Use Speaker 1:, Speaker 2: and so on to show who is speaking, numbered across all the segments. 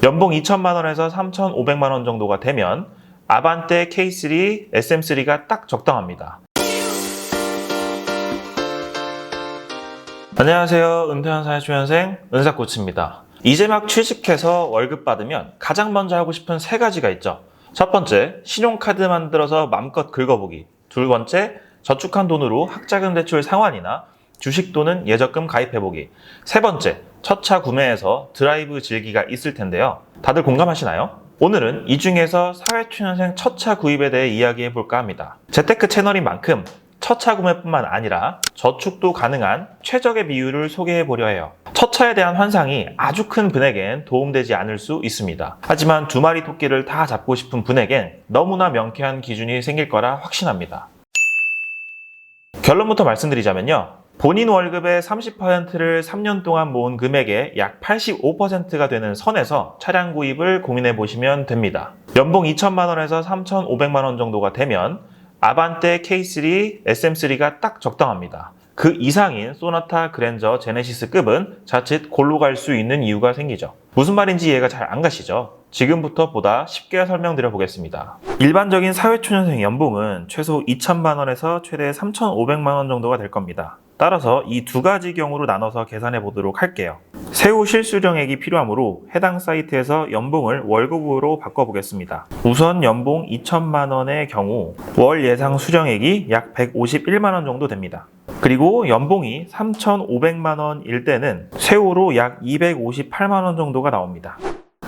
Speaker 1: 연봉 2천만 원에서 3,500만 원 정도가 되면 아반떼 K3, SM3가 딱 적당합니다. 안녕하세요. 은퇴한 사회초년생 은사코치입니다. 이제 막 취직해서 월급 받으면 가장 먼저 하고 싶은 세 가지가 있죠. 첫 번째, 신용카드 만들어서 맘껏 긁어보기. 두 번째, 저축한 돈으로 학자금 대출 상환이나 주식 또는 예적금 가입해보기. 세 번째, 첫 차 구매해서 드라이브 즐기가 있을 텐데요. 다들 공감하시나요? 오늘은 이 중에서 사회초년생 첫 차 구입에 대해 이야기해볼까 합니다. 재테크 채널인 만큼 첫 차 구매뿐만 아니라 저축도 가능한 최적의 비율을 소개해보려 해요. 첫 차에 대한 환상이 아주 큰 분에겐 도움되지 않을 수 있습니다. 하지만 두 마리 토끼를 다 잡고 싶은 분에겐 너무나 명쾌한 기준이 생길 거라 확신합니다. 결론부터 말씀드리자면요. 본인 월급의 30%를 3년 동안 모은 금액의 약 85%가 되는 선에서 차량 구입을 고민해 보시면 됩니다. 연봉 2천만 원에서 3,500만 원 정도가 되면 아반떼 K3, SM3가 딱 적당합니다. 그 이상인 소나타, 그랜저, 제네시스급은 자칫 골로 갈 수 있는 이유가 생기죠. 무슨 말인지 이해가 잘 안 가시죠? 지금부터 보다 쉽게 설명드려 보겠습니다. 일반적인 사회초년생 연봉은 최소 2천만 원에서 최대 3,500만 원 정도가 될 겁니다. 따라서 이 두 가지 경우로 나눠서 계산해 보도록 할게요. 세후 실수령액이 필요하므로 해당 사이트에서 연봉을 월급으로 바꿔보겠습니다. 우선 연봉 2천만 원의 경우 월 예상 수령액이 약 151만 원 정도 됩니다. 그리고 연봉이 3,500만 원일 때는 세후로 약 258만 원 정도가 나옵니다.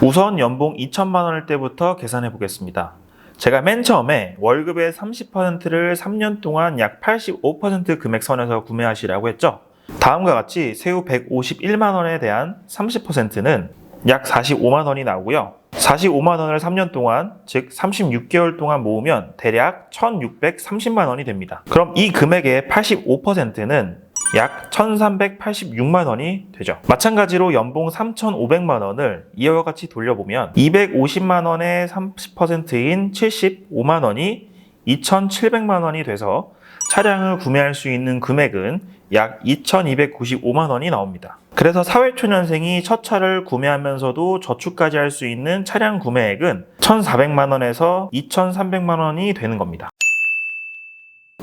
Speaker 1: 우선 연봉 2천만 원일 때부터 계산해 보겠습니다. 제가 맨 처음에 월급의 30%를 3년 동안 약 85% 금액선에서 구매하시라고 했죠. 다음과 같이 세후 151만 원에 대한 30%는 약 45만 원이 나오고요. 45만 원을 3년 동안, 즉 36개월 동안 모으면 대략 1,630만 원이 됩니다. 그럼 이 금액의 85%는 약 1,386만 원이 되죠. 마찬가지로 연봉 3,500만 원을 이와 같이 돌려보면 250만 원의 30%인 75만 원이 2,700만 원이 돼서 차량을 구매할 수 있는 금액은 약 2,295만 원이 나옵니다. 그래서 사회초년생이 첫 차를 구매하면서도 저축까지 할 수 있는 차량 구매액은 1,400만 원에서 2,300만 원이 되는 겁니다.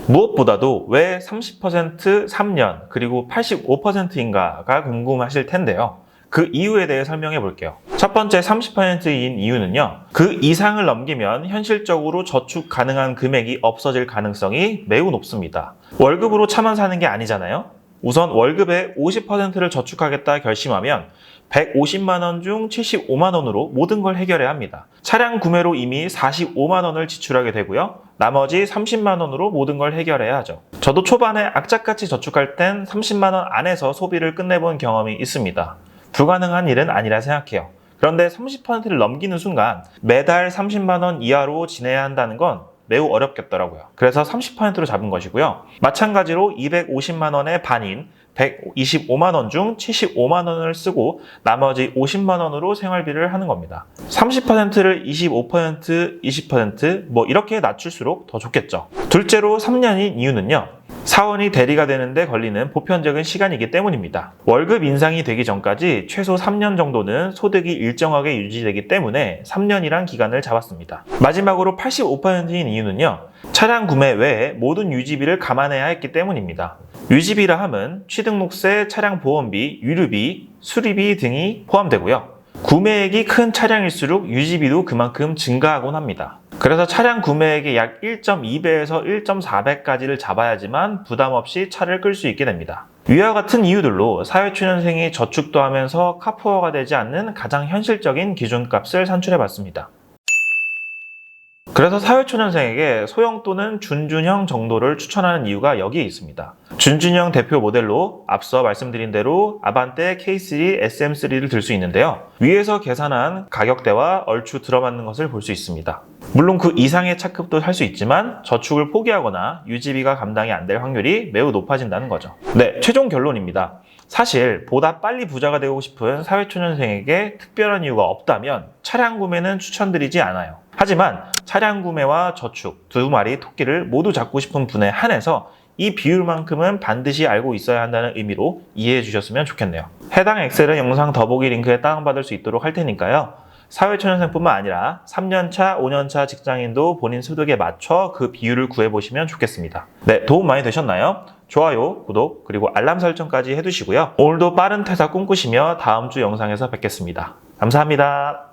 Speaker 1: 무엇보다도 왜 30% 3년 그리고 85%인가가 궁금하실 텐데요. 그 이유에 대해 설명해 볼게요. 첫 번째 30%인 이유는요. 그 이상을 넘기면 현실적으로 저축 가능한 금액이 없어질 가능성이 매우 높습니다. 월급으로 차만 사는 게 아니잖아요. 우선 월급의 50%를 저축하겠다 결심하면 150만 원 중 75만 원으로 모든 걸 해결해야 합니다. 차량 구매로 이미 45만 원을 지출하게 되고요. 나머지 30만 원으로 모든 걸 해결해야 하죠. 저도 초반에 악착같이 저축할 땐 30만 원 안에서 소비를 끝내본 경험이 있습니다. 불가능한 일은 아니라 생각해요. 그런데 30%를 넘기는 순간 매달 30만 원 이하로 지내야 한다는 건 매우 어렵겠더라고요. 그래서 30%로 잡은 것이고요. 마찬가지로 250만 원의 반인 125만 원 중 75만 원을 쓰고 나머지 50만 원으로 생활비를 하는 겁니다. 30%를 25%, 20% 뭐 이렇게 낮출수록 더 좋겠죠. 둘째로 3년인 이유는요. 사원이 대리가 되는데 걸리는 보편적인 시간이기 때문입니다. 월급 인상이 되기 전까지 최소 3년 정도는 소득이 일정하게 유지되기 때문에 3년이란 기간을 잡았습니다. 마지막으로 85%인 이유는요. 차량 구매 외에 모든 유지비를 감안해야 했기 때문입니다. 유지비라 함은 취등록세, 차량 보험비, 유류비, 수리비 등이 포함되고요. 구매액이 큰 차량일수록 유지비도 그만큼 증가하곤 합니다. 그래서 차량 구매액의 약 1.2배에서 1.4배까지를 잡아야지만 부담 없이 차를 끌 수 있게 됩니다. 위와 같은 이유들로 사회초년생이 저축도 하면서 카푸어가 되지 않는 가장 현실적인 기준값을 산출해봤습니다. 그래서 사회초년생에게 소형 또는 준준형 정도를 추천하는 이유가 여기에 있습니다. 준준형 대표 모델로 앞서 말씀드린 대로 아반떼 K3, SM3를 들 수 있는데요. 위에서 계산한 가격대와 얼추 들어맞는 것을 볼 수 있습니다. 물론 그 이상의 차급도 할 수 있지만 저축을 포기하거나 유지비가 감당이 안 될 확률이 매우 높아진다는 거죠. 네, 최종 결론입니다. 사실 보다 빨리 부자가 되고 싶은 사회초년생에게 특별한 이유가 없다면 차량 구매는 추천드리지 않아요. 하지만 차량 구매와 저축 두 마리 토끼를 모두 잡고 싶은 분에 한해서 이 비율만큼은 반드시 알고 있어야 한다는 의미로 이해해 주셨으면 좋겠네요. 해당 엑셀은 영상 더보기 링크에 다운받을 수 있도록 할 테니까요. 사회초년생뿐만 아니라 3년차, 5년차 직장인도 본인 소득에 맞춰 그 비율을 구해보시면 좋겠습니다. 네, 도움 많이 되셨나요? 좋아요, 구독, 그리고 알람 설정까지 해두시고요. 오늘도 빠른 퇴사 꿈꾸시며 다음 주 영상에서 뵙겠습니다. 감사합니다.